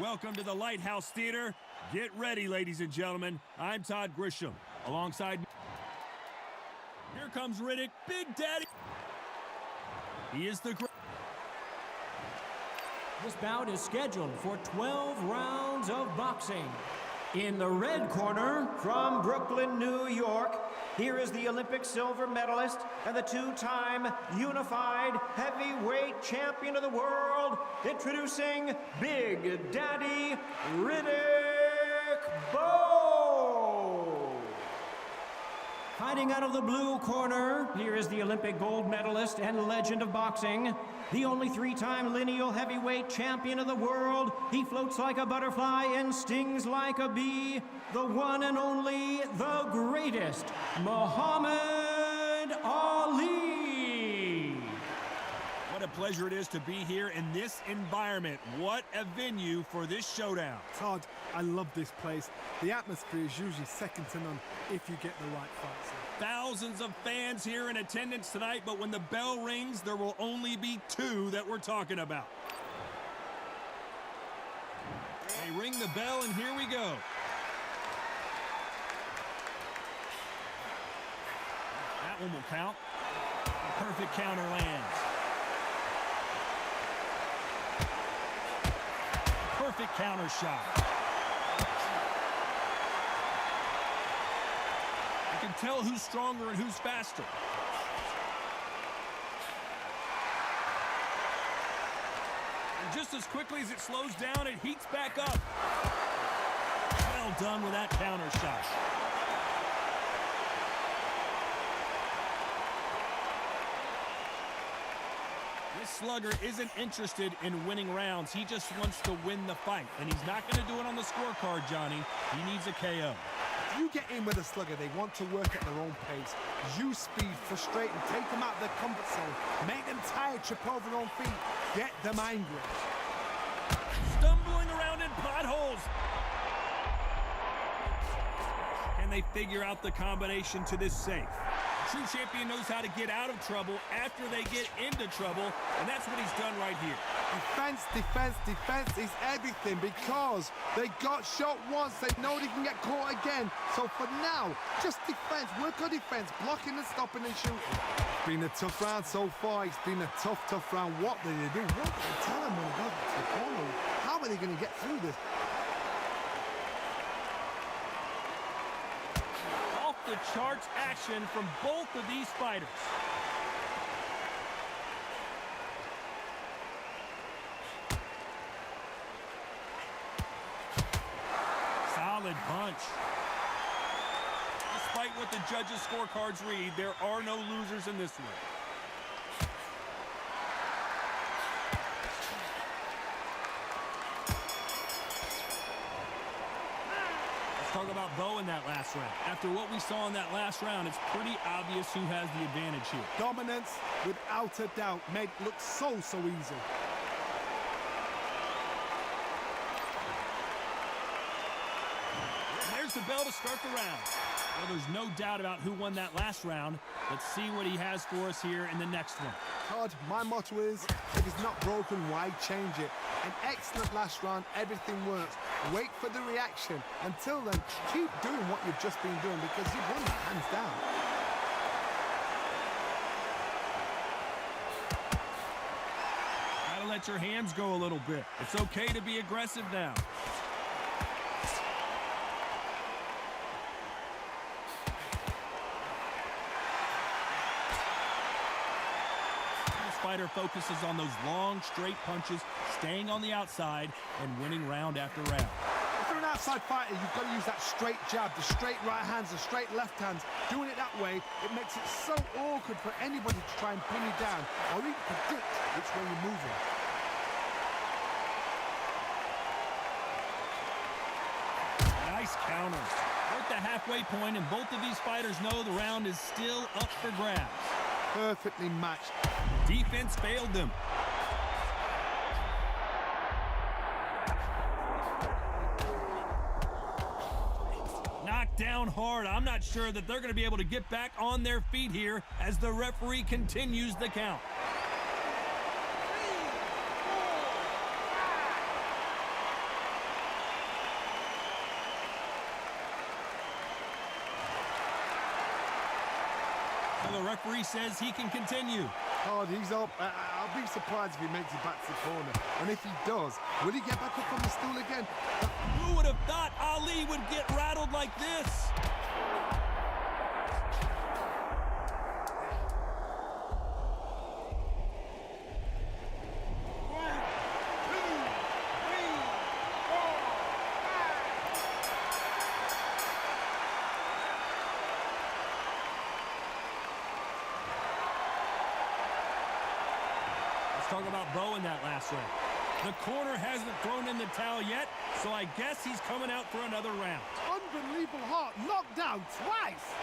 Welcome to the Lighthouse Theater. Get ready, ladies and gentlemen. I'm Todd Grisham. Alongside me, here comes Riddick, Big Daddy. He is the... This bout is scheduled for 12 rounds of boxing. In the red corner, from Brooklyn, New York, here is the Olympic silver medalist and the two-time unified heavyweight champion of the world, introducing Big Daddy Riddick Bowe. Fighting out of the blue corner, here is the Olympic gold medalist and legend of boxing, the only three-time lineal heavyweight champion of the world. He floats like a butterfly and stings like a bee. The one and only, the greatest, Muhammad Ali. What a pleasure it is to be here in this environment. What a venue for this showdown. Todd, I love this place. The atmosphere is usually second to none if you get the right fights. Thousands of fans here in attendance tonight, but when the bell rings, there will only be two that we're talking about. They ring the bell, and here we go. That one will count. A perfect counter lands. Perfect counter shot. You can tell who's stronger and who's faster. And just as quickly as it slows down, it heats back up. Well done with that counter shot. This slugger isn't interested in winning rounds. He just wants to win the fight. And he's not going to do it on the scorecard, Johnny. He needs a KO. If you get in with a slugger, they want to work at their own pace. Use speed, frustrate them, take them out of their comfort zone, make them tired, trip over their own feet, get them angry. Stumbling around in potholes. Can they figure out the combination to this safe? True champion knows how to get out of trouble after they get into trouble, and that's what he's done right here. Defense, defense, defense is everything because they got shot once. They know they can get caught again. So for now, just defense, work on defense, blocking and stopping and shooting. It's been a tough round so far. It's been a tough round. What did they do? What did they tell them when they got to the corner? How are they going to get through this? The charts action from both of these fighters. Solid punch. Despite what the judges' scorecards read, there are no losers in this one. Talk about Bowe in that last round. After what we saw in that last round, it's pretty obvious who has the advantage here. Dominance, without a doubt, made it look so easy. And there's the bell to start the round. Well, there's no doubt about who won that last round. Let's see what he has for us here in the next one. Todd, my motto is, if it's not broken, why change it? An excellent last round, everything works. Wait for the reaction. Until then, keep doing what you've just been doing because you've won it hands down. Gotta let your hands go a little bit. It's okay to be aggressive now. Fighter focuses on those long, straight punches, staying on the outside, and winning round after round. If you're an outside fighter, you've got to use that straight jab, the straight right hands, the straight left hands. Doing it that way, it makes it so awkward for anybody to try and pin you down or even predict which way you're moving. Nice counter. We're at the halfway point, and both of these fighters know the round is still up for grabs. Perfectly matched. Defense failed them. Knocked down hard. I'm not sure that they're going to be able to get back on their feet here as the referee continues the count. So the referee says he can continue. Oh, he's up. I'll be surprised if he makes it back to the corner. And if he does, will he get back up on the stool again? Who would have thought Ali would get rattled like this? Talk about Bowe in that last round. The corner hasn't thrown in the towel yet, so I guess he's coming out for another round. Unbelievable heart, knocked down twice.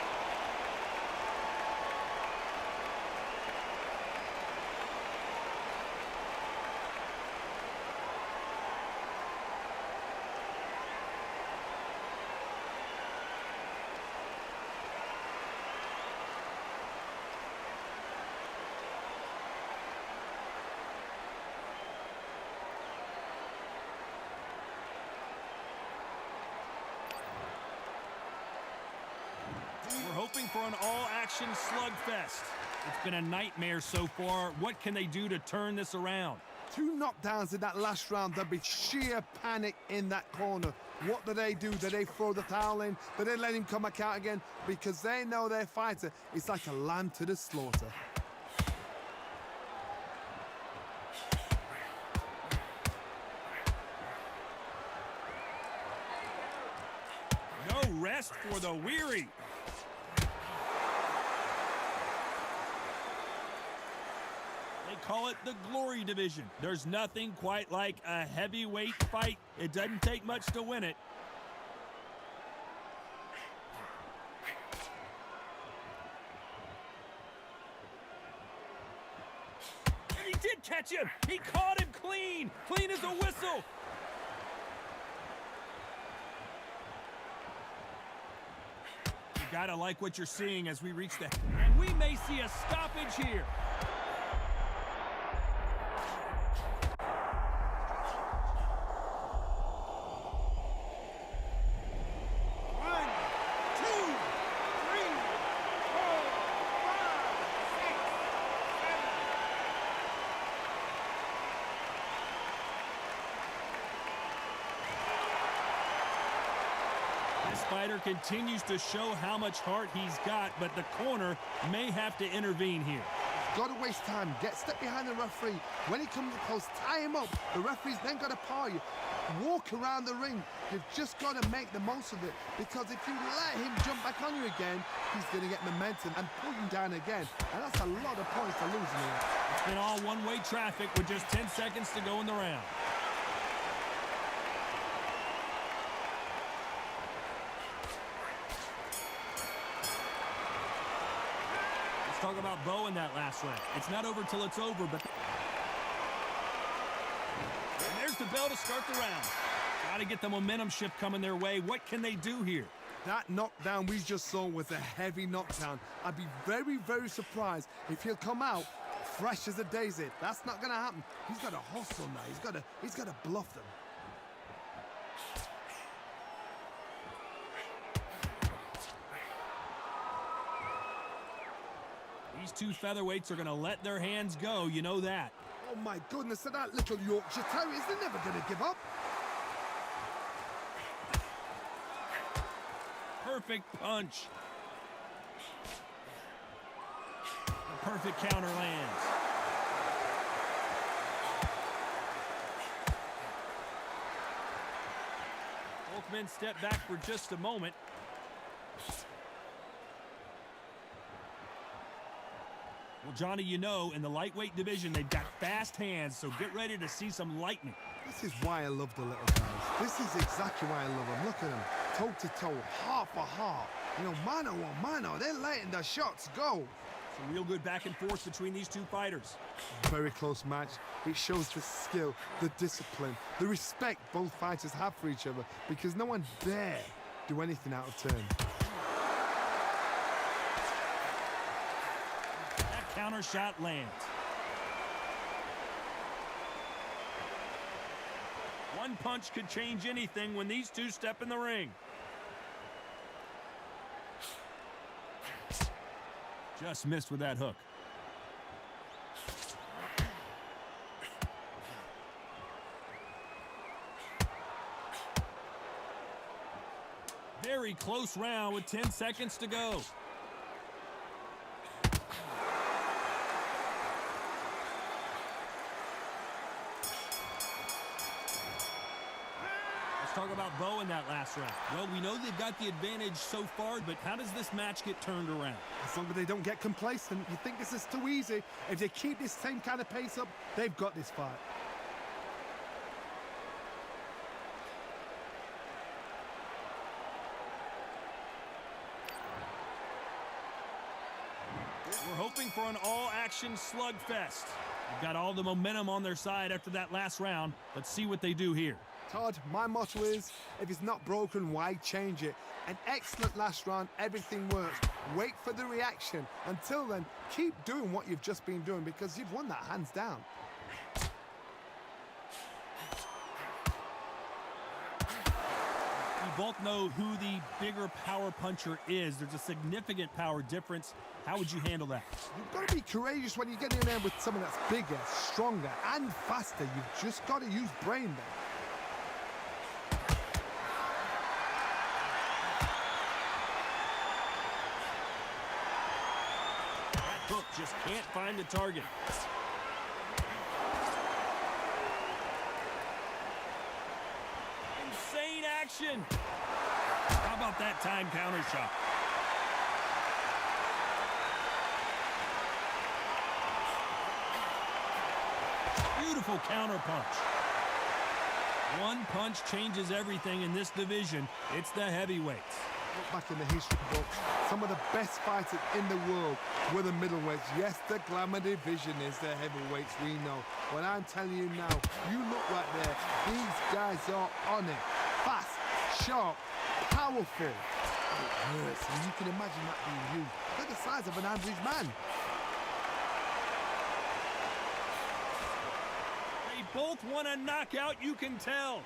We're hoping for an all-action slugfest. It's been a nightmare so far. What can they do to turn this around? 2 knockdowns in that last round. There'll be sheer panic in that corner. What do? Do they throw the towel in? Do they let him come back out again? Because they know their fighter is like a lamb to the slaughter. No rest for the weary. Call it the glory division. There's nothing quite like a heavyweight fight. It doesn't take much to win it. And he did catch him. He caught him clean. Clean as a whistle. You gotta like what you're seeing as we reach the... And we may see a stoppage here. Fighter continues to show how much heart he's got, but the corner may have to intervene here. Got to waste time. Step behind the referee. When he comes close, tie him up. The referee's then got to par you. Walk around the ring. You've just got to make the most of it, because if you let him jump back on you again, he's going to get momentum and pull you down again. And that's a lot of points to lose in here. It's been all one-way traffic with just 10 seconds to go in the round. Talk about Bowe in that last round. It's not over till it's over, but... And there's the bell to start the round. Got to get the momentum shift coming their way. What can they do here? That knockdown we just saw was a heavy knockdown. I'd be very, very surprised if he'll come out fresh as a daisy. That's not going to happen. He's got to hustle now. He's got to bluff them. These two featherweights are going to let their hands go, you know that. Oh my goodness, so that little Yorkshire Terriers, they're never going to give up. Perfect punch. A perfect counter lands. Both men step back for just a moment. Well, Johnny, you know, in the lightweight division, they've got fast hands, so get ready to see some lightning. This is why I love the little guys. This is exactly why I love them. Look at them, toe-to-toe, heart for heart. You know, mano a mano, they're letting the shots go. It's a real good back and forth between these two fighters. Very close match. It shows the skill, the discipline, the respect both fighters have for each other, because no one dare do anything out of turn. Counter shot lands. One punch could change anything when these two step in the ring. Just missed with that hook. Very close round with 10 seconds to go. Let's talk about Bowe in that last round. Well, we know they've got the advantage so far, but how does this match get turned around? As long as they don't get complacent, you think this is too easy. If they keep this same kind of pace up, they've got this fight. We're hoping for an all-action slugfest. They've got all the momentum on their side after that last round. Let's see what they do here. Todd, my motto is, if it's not broken, why change it? An excellent last round, everything works. Wait for the reaction. Until then, keep doing what you've just been doing because you've won that hands down. We both know who the bigger power puncher is. There's a significant power difference. How would you handle that? You've got to be courageous when you get in there with someone that's bigger, stronger, and faster. You've just got to use brain there. That hook just can't find the target. Insane action. How about that time counter shot? Beautiful counter punch. One punch changes everything in this division. It's the heavyweights. Look back in the history books, some of the best fighters in the world were the middleweights. Yes, the glamour division is the heavyweights, we know. But I'm telling you now, you look right there, these guys are on it. Fast, sharp, powerful. It hurts, and you can imagine that being used. They're the size of an average man. They both want a knockout, you can tell.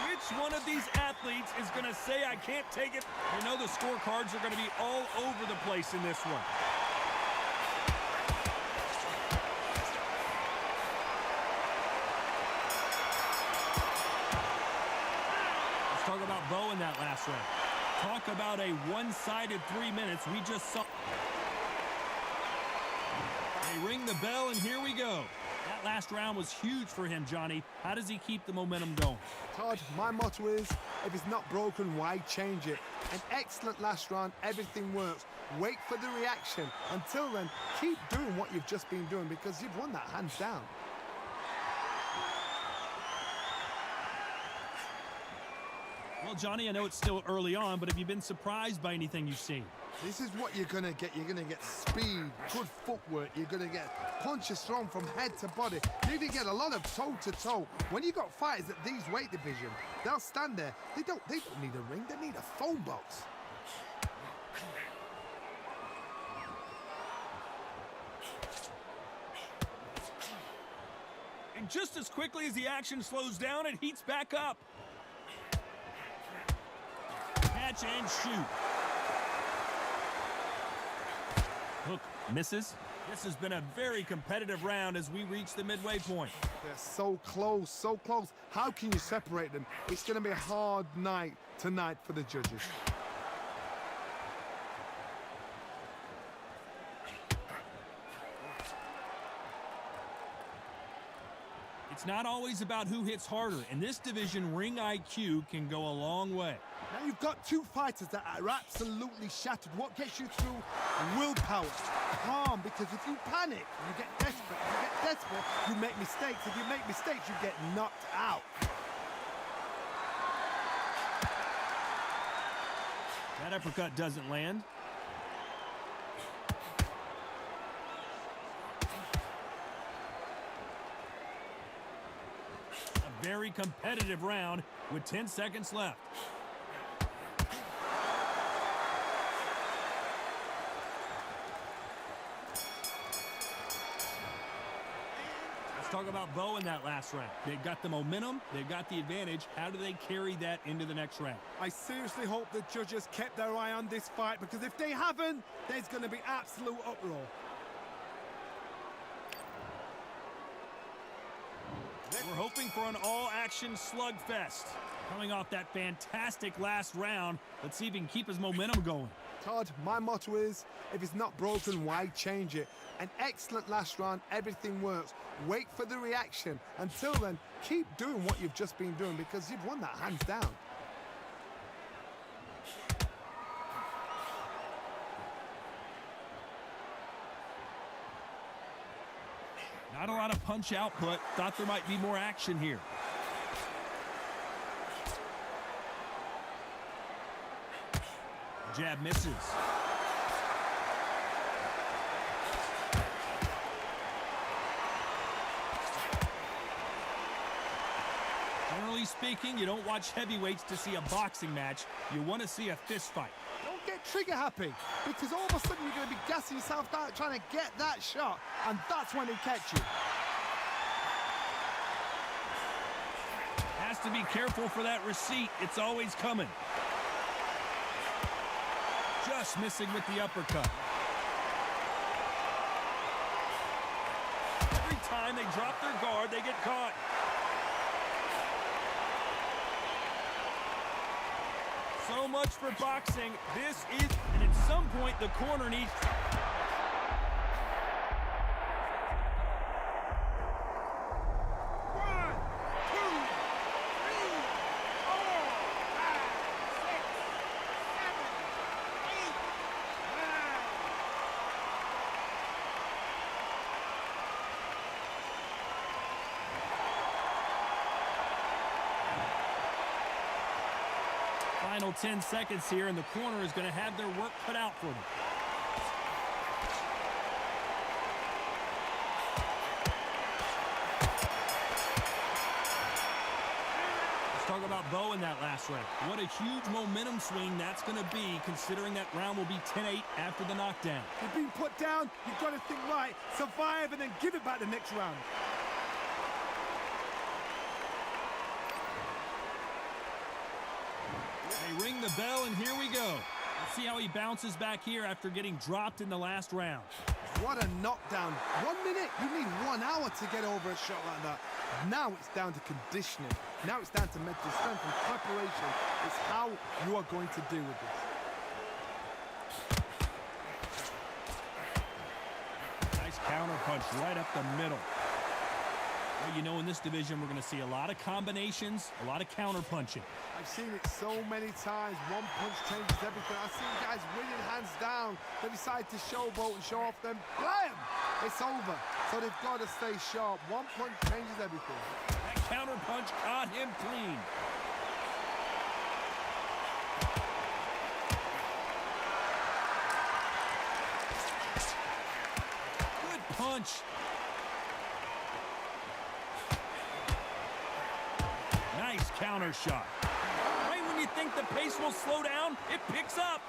Which one of these athletes is going to say, I can't take it? You know the scorecards are going to be all over the place in this one. Let's talk about Bowe in that last round. Talk about a one-sided 3 minutes. We just saw. They ring the bell, and here we go. That last round was huge for him, Johnny. How does he keep the momentum going? Todd, my motto is, if it's not broken, why change it? An excellent last round, everything works. Wait for the reaction. Until then, keep doing what you've just been doing because you've won that hands down. Well, Johnny, I know it's still early on, but have you been surprised by anything you've seen? This is what you're going to get. You're going to get speed, good footwork. You're going to get punches thrown from head to body. You're going to get a lot of toe-to-toe. When you got fighters at these weight division, they'll stand there. They don't need a ring. They need a phone box. And just as quickly as the action slows down, it heats back up. Catch and shoot. Hook misses. This has been a very competitive round as we reach the midway point. They're so close, so close. How can you separate them? It's going to be a hard night tonight for the judges. It's not always about who hits harder. In this division, ring IQ can go a long way. Now you've got two fighters that are absolutely shattered. What gets you through? Willpower. Calm, because if you panic, you get desperate. If you get desperate, you make mistakes. If you make mistakes, you get knocked out. That uppercut doesn't land. A very competitive round with 10 seconds left. Let's talk about Bowe in that last round. They've got the momentum, they've got the advantage. How do they carry that into the next round? I seriously hope the judges kept their eye on this fight, because if they haven't, there's going to be absolute uproar. We're hoping for an all-action slugfest. Coming off that fantastic last round, let's see if he can keep his momentum going. Todd, my motto is, if it's not broken, why change it? An excellent last round, everything works. Wait for the reaction. Until then, keep doing what you've just been doing, because you've won that hands down. Not a lot of punch output. Thought there might be more action here. Jab misses. Generally speaking, you don't watch heavyweights to see a boxing match. You want to see a fist fight. Don't get trigger happy, because all of a sudden you're going to be gassing yourself out trying to get that shot, and that's when he catch you. Has to be careful for that receipt. It's always coming. Just missing with the uppercut. Every time they drop their guard, they get caught. So much for boxing. This is, and at some point, the corner needs... Final 10 seconds here, and the corner is going to have their work cut out for them. Let's talk about Bowe in that last round. What a huge momentum swing that's going to be, considering that round will be 10-8 after the knockdown. You've been put down, you've got to think right, survive, and then give it back the next round. They ring the bell, and here we go. Let's see how he bounces back here after getting dropped in the last round. What a knockdown. 1 minute, you need 1 hour to get over a shot like that. Now it's down to conditioning. Now it's down to mental strength and preparation. It's how you are going to deal with this. Nice counter punch right up the middle. Well, you know, in this division, we're going to see a lot of combinations, a lot of counter punching. I've seen it so many times. One punch changes everything. I've seen guys winning hands down. They decide to showboat and show off them. Blam! It's over. So they've got to stay sharp. One punch changes everything. That counter punch caught him clean. Good punch. Nice counter shot. Right when you think the pace will slow down, it picks up.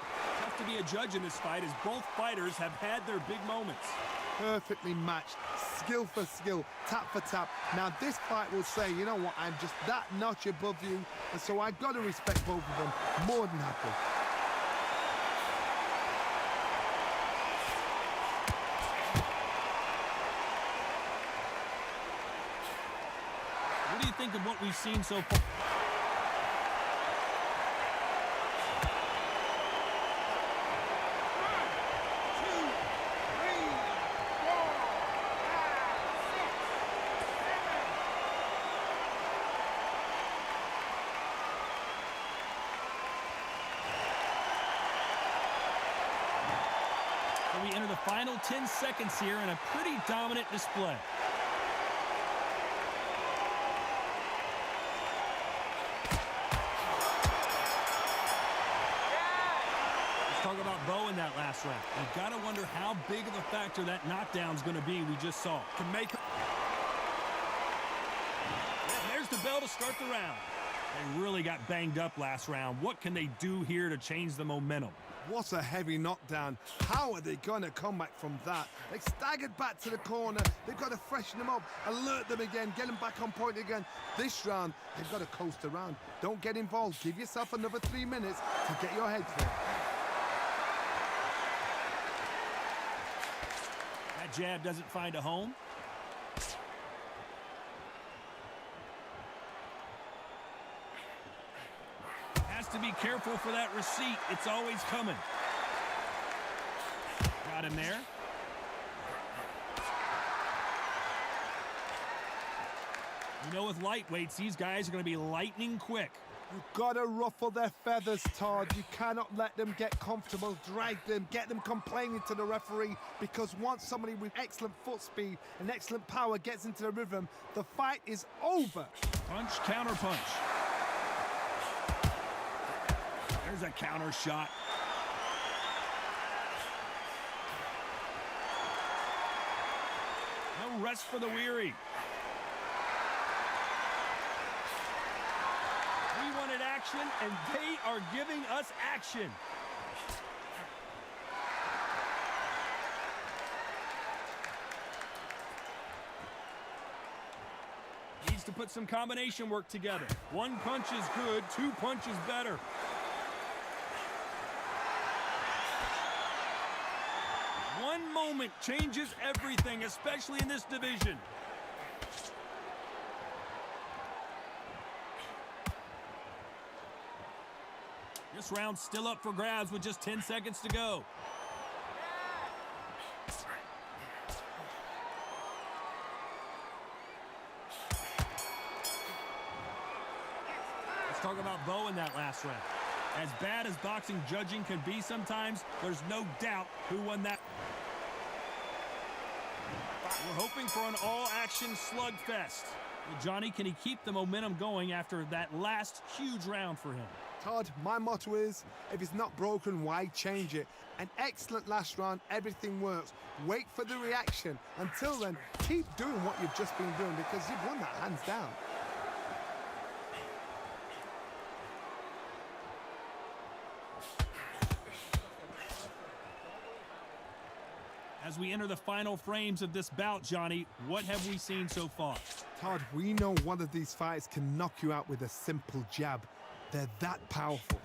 Tough to be a judge in this fight, as both fighters have had their big moments. Perfectly matched, skill for skill, tap for tap. Now this fight will say, you know what, I'm just that notch above you, and so I've got to respect both of them. More than happy. What do you think of what we've seen so far? We enter the final 10 seconds here in a pretty dominant display. Let's talk about Bowe in that last round. You've got to wonder how big of a factor that knockdown's going to be we just saw. Can make. And there's the bell to start the round. They really got banged up last round. What can they do here to change the momentum? What a heavy knockdown. How are they going to come back from that? They staggered back to the corner. They've got to freshen them up, alert them again, get them back on point again. This round, they've got to coast around. Don't get involved. Give yourself another 3 minutes to get your head clear. That jab doesn't find a home. Has to be careful for that receipt. It's always coming. Got him there. You know, with lightweights, these guys are going to be lightning quick. You've got to ruffle their feathers, Todd. You cannot let them get comfortable, drag them, get them complaining to the referee, because once somebody with excellent foot speed and excellent power gets into the rhythm, the fight is over. Punch, counter punch. There's a counter shot. No rest for the weary. We wanted action, and they are giving us action. Needs to put some combination work together. One punch is good, 2 punches better. One moment changes everything, especially in this division. This round's still up for grabs with just 10 seconds to go. Let's talk about Bowe in that last round. As bad as boxing judging can be sometimes, there's no doubt who won that. We're hoping for an all-action slugfest. Well, Johnny, can he keep the momentum going after that last huge round for him? Todd, my motto is, if it's not broken, why change it? An excellent last round, everything works. Wait for the reaction. Until then, keep doing what you've just been doing, because you've won that hands down. As we enter the final frames of this bout, Johnny, what have we seen so far? Todd, we know one of these fights can knock you out with a simple jab. They're that powerful.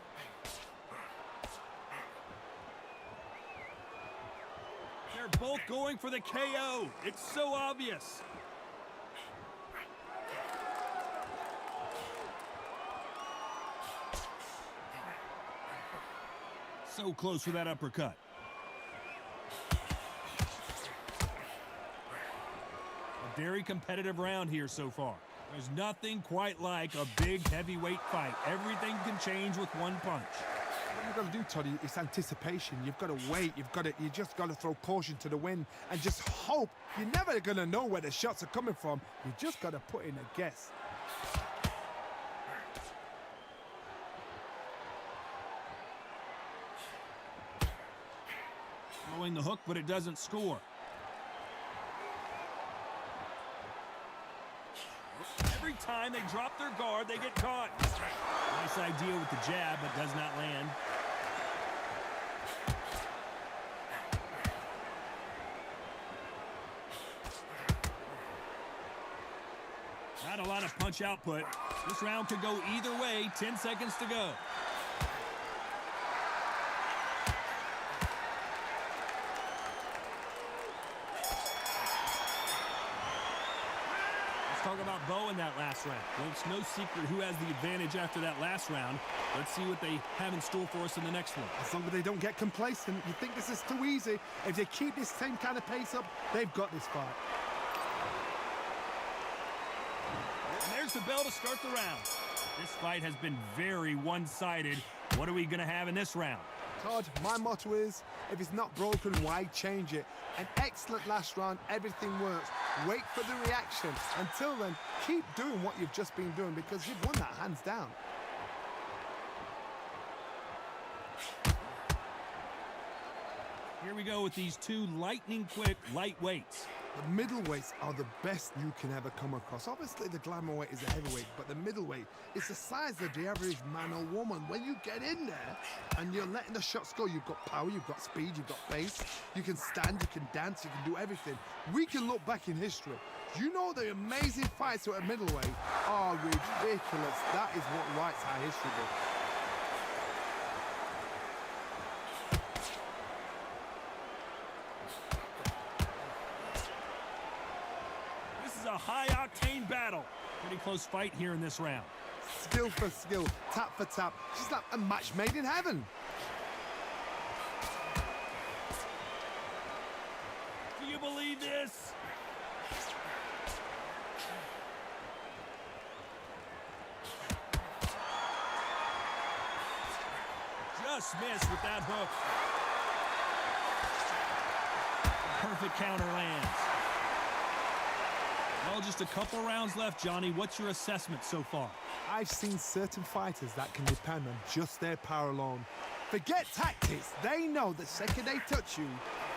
They're both going for the KO. It's so obvious. So close for that uppercut. A very competitive round here so far. There's nothing quite like a big heavyweight fight. Everything can change with one punch. What you've got to do, Toddy, is anticipation. You've got to wait. You just got to throw caution to the wind and just hope. You're never going to know where the shots are coming from. You just got to put in a guess. Throwing the hook, but it doesn't score. Every time they drop their guard, they get caught. Nice idea with the jab, but does not land. Not a lot of punch output. This round could go either way. 10 seconds to go. Talk about Bowe in that last round. Well, it's no secret who has the advantage after that last round. Let's see what they have in store for us in the next one. As long as they don't get complacent, you think this is too easy. If they keep this same kind of pace up, they've got this fight. And there's the bell to start the round. This fight has been very one-sided. What are we going to have in this round? Todd, my motto is, if it's not broken, why change it? An excellent last round, everything works. Wait for the reaction. Until then, keep doing what you've just been doing, because you've won that hands down. Here we go with these two lightning-quick lightweights. The middleweights are the best you can ever come across. Obviously, the glamour weight is a heavyweight, but the middleweight is the size of the average man or woman. When you get in there and you're letting the shots go, you've got power, you've got speed, you've got pace, you can stand, you can dance, you can do everything. We can look back in history. You know the amazing fights at middleweight are ridiculous. That is what writes our history book. A high-octane battle. Pretty close fight here in this round. Skill for skill, tap for tap. Just like a match made in heaven. Do you believe this? Just missed with that hook. Perfect counter lands. Well, just a couple rounds left, Johnny. What's your assessment so far? I've seen certain fighters that can depend on just their power alone. Forget tactics. They know the second they touch you,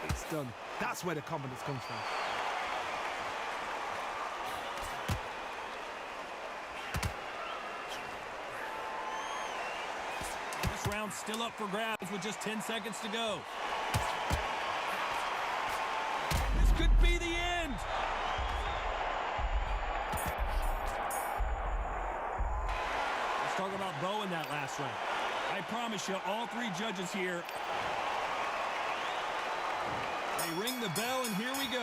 it's done. That's where the confidence comes from. This round's still up for grabs with just 10 seconds to go. This could be the end. Talk about Bowe in that last round. I promise you, all three judges here, they ring the bell, and here we go.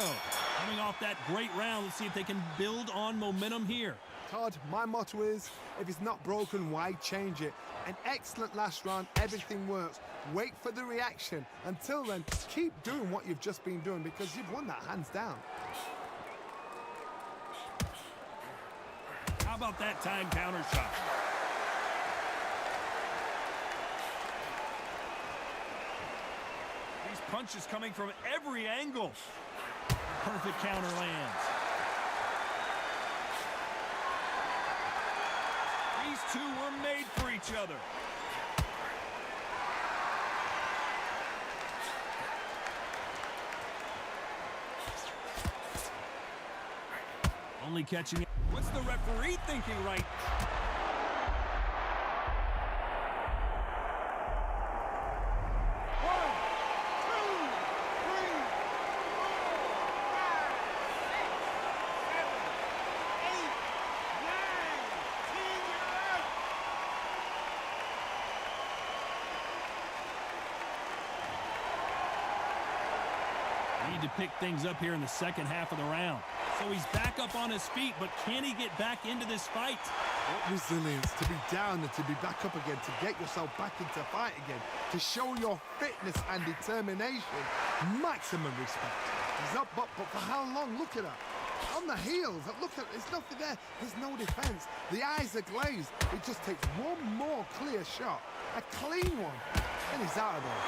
Coming off that great round, let's see if they can build on momentum here. Todd, my motto is, if it's not broken, why change it? An excellent last round, everything works. Wait for the reaction. Until then, keep doing what you've just been doing because you've won that hands down. How about that time counter shot? Punches coming from every angle. Perfect counter lands. These two were made for each other. Only catching it. What's the referee thinking right? To pick things up here in the second half of the round. So he's back up on his feet, but can he get back into this fight? What resilience to be down and to be back up again, to get yourself back into fight again, to show your fitness and determination. Maximum respect. He's up, but for how long? Look at that. On the heels, look at, there's nothing there. There's no defense. The eyes are glazed. It just takes one more clear shot, a clean one, and he's out of there.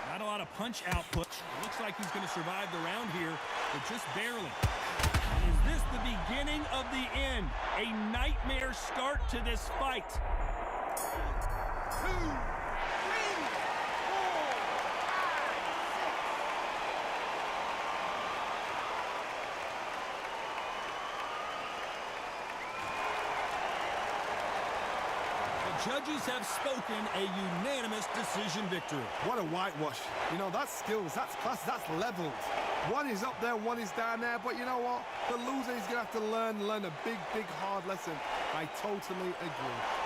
Not a lot of punch output. Looks like he's going to survive the round here, but just barely. Is this the beginning of the end? A nightmare start to this fight. 2, 3, 4, 5, 6. The judges have spoken, a unanimous decision victory. What a whitewash. You know, that's skills, that's class, that's leveled. One is up there, one is down there, but you know what? The loser is going to have to learn a big, hard lesson. I totally agree.